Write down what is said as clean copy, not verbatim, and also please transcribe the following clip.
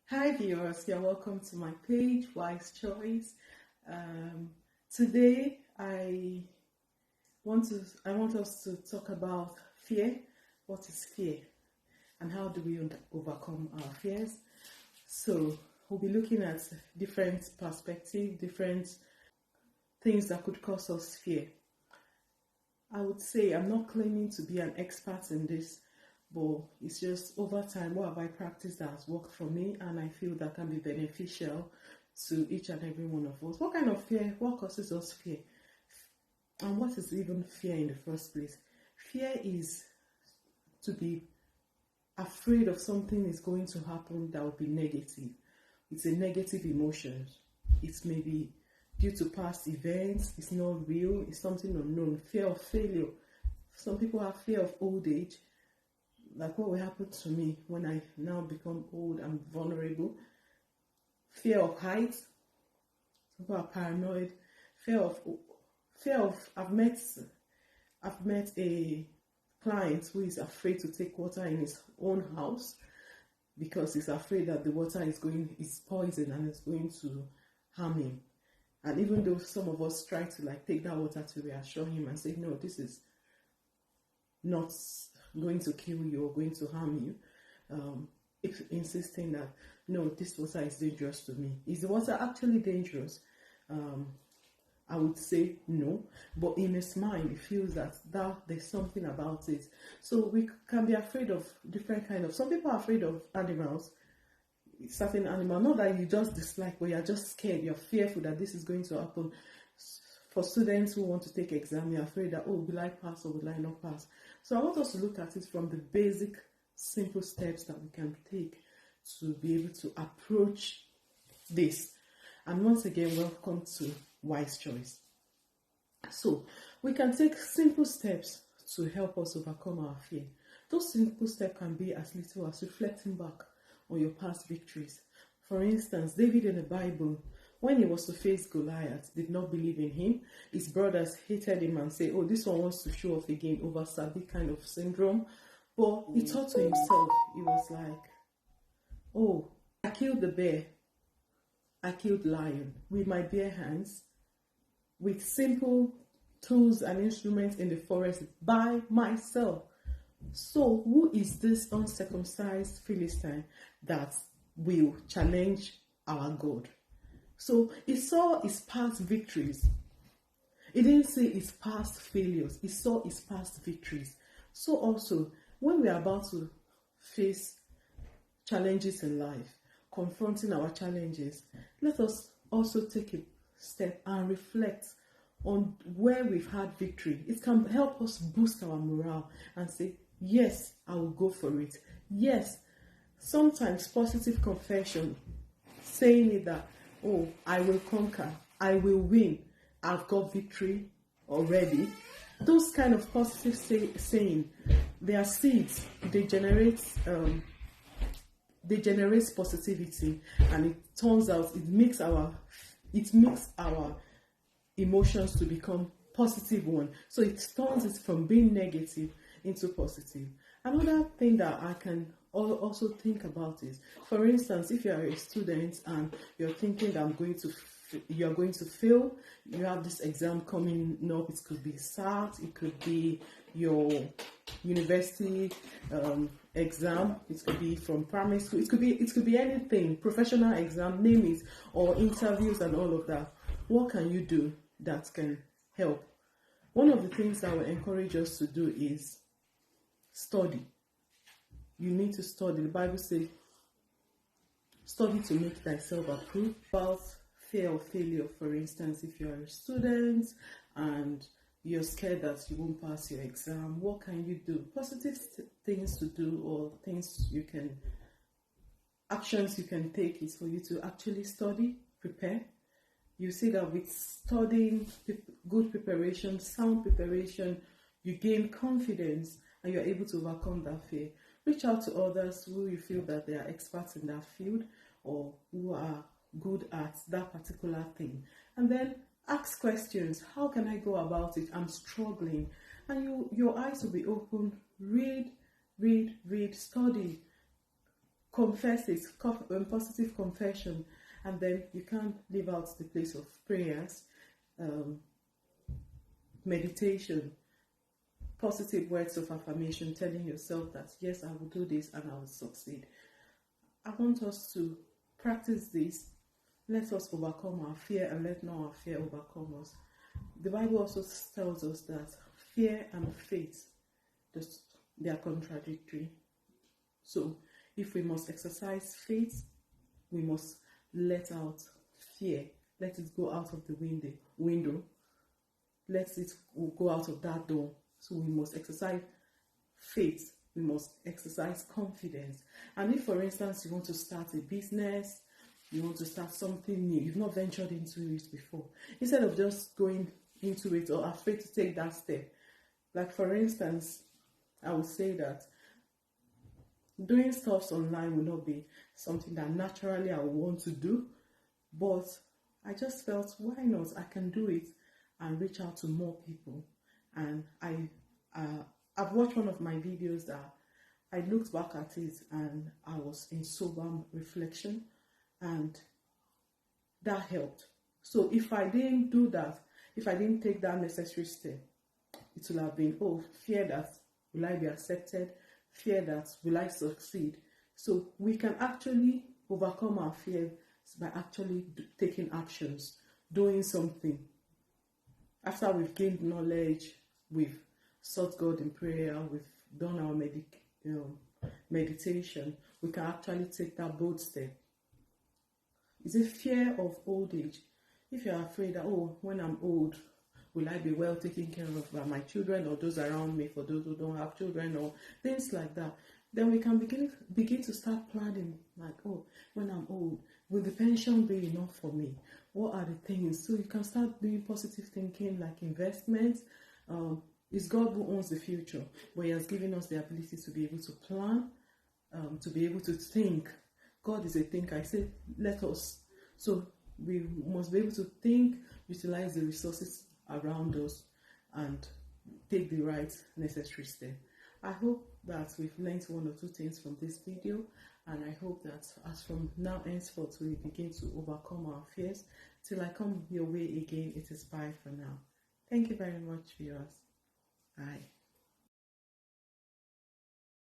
Hi viewers, you're welcome to my page, Wise Choice. Um, Today I want us to talk about fear. What is fear, and how do we overcome our fears? So we'll be looking at different perspectives, different things that could cause us fear. I would say I'm not claiming to be an expert in this, but it's just over time what have I practiced that has worked for me, and I feel that can be beneficial to each and every one of us. What kind of fear? What causes us fear? And what is even fear in the first place? Fear is to be afraid of something is going to happen that will be negative. It's a negative emotion. It may be due to past events, it's not real, it's something unknown. Fear of failure. Some people have fear of old age, like what will happen to me when I now become old and vulnerable. Fear of heights. Some people are paranoid. Fear of I've met a client who is afraid to take water in his own house because he's afraid that the water is poison and it's going to harm him. And even though some of us try to take that water to reassure him and say, no, this is not going to kill you or going to harm you, if insisting that no, this water is dangerous to me. Is the water actually dangerous? I would say no, but in his mind, he feels that there's something about it. So we can be afraid of different kind of. Some people are afraid of animals, certain animal. Not that you just dislike, but you're just scared. You're fearful that this is going to happen. For students who want to take exam, you're afraid that, oh, will I pass or will I not pass? So I want us to look at it from the basic, simple steps that we can take to be able to approach this. And once again, welcome to Wise Choice. So we can take simple steps to help us overcome our fear. Those simple steps can be as little as reflecting back on your past victories. For instance, David in the Bible, when he was to face Goliath, did not believe in him. His brothers hated him and said, oh, this one wants to show off again, over Sabi kind of syndrome. But he thought to himself, he was like, oh, I killed the bear, I killed lion with my bare hands, with simple tools and instruments in the forest by myself. So who is this uncircumcised Philistine that will challenge our God? So he saw his past victories. He didn't see his past failures. He saw his past victories. So also, when we are about to face challenges in life, confronting our challenges, let us also take a step and reflect on where we've had victory. It can help us boost our morale and say, yes, I will go for it. Yes, sometimes positive confession, saying it that, oh, I will conquer, I will win, I've got victory already. Those kind of positive saying, they are seeds. They generate positivity, and it turns out it makes our emotions to become positive one. So it turns it from being negative into positive. Another thing that I can also think about is, for instance, if you are a student and you're thinking that you're going to fail, you have this exam coming up. It could be SAT, it could be your university exam, it could be from primary school, it could be anything, professional exam, name it, or interviews and all of that. What can you do that can help? One of the things I will encourage us to do is study. You need to study. The Bible says, study to make thyself approved. About fear of failure, for instance, if you are a student and you're scared that you won't pass your exam, what can you do? Positive things to do, or actions you can take, is for you to actually study, prepare. You see that with studying, good preparation, sound preparation, you gain confidence and you're able to overcome that fear. Reach out to others who you feel that they are experts in that field or who are good at that particular thing. And then ask questions. How can I go about it? I'm struggling. And your eyes will be open. Read, study. confess it, positive confession, and then you can live out the place of prayers, um, meditation, positive words of affirmation, telling yourself that yes, I will do this and I will succeed. I want us to practice this. Let us overcome our fear and let not our fear overcome us. The Bible also tells us that fear and faith, they are contradictory. So if we must exercise faith, we must let out fear. Let it go out of the window. Let it go out of that door. So we must exercise faith. We must exercise confidence. And if, for instance, you want to start a business, you want to start something new, you've not ventured into it before, instead of just going into it or afraid to take that step. Like, for instance, I would say that doing stuff online will not be something that naturally I would want to do, but I just felt, why not? I can do it and reach out to more people. And I've watched one of my videos that I looked back at it and I was in sober reflection, and that helped. So if I didn't do that, if I didn't take that necessary step, it would have been, fear that will I be accepted, fear that will I succeed. So we can actually overcome our fears by actually taking actions, doing something. After we've gained knowledge, we've sought God in prayer, we've done our meditation, we can actually take that bold step. It's a fear of old age. If you're afraid that, when I'm old, will I be well taken care of by my children or those around me, for those who don't have children or things like that, then we can begin to start planning, like, when I'm old, will the pension be enough for me? What are the things? So you can start doing positive thinking, like investments. It's God who owns the future, but He has given us the ability to be able to plan, to be able to think. God is a thinker. I say, let us. So we must be able to think, utilize the resources around us, and take the right necessary step. I hope that we've learned one or two things from this video, and I hope that as from now henceforth we begin to overcome our fears. Till I come your way again, it is bye for now. Thank you very much, viewers. Bye.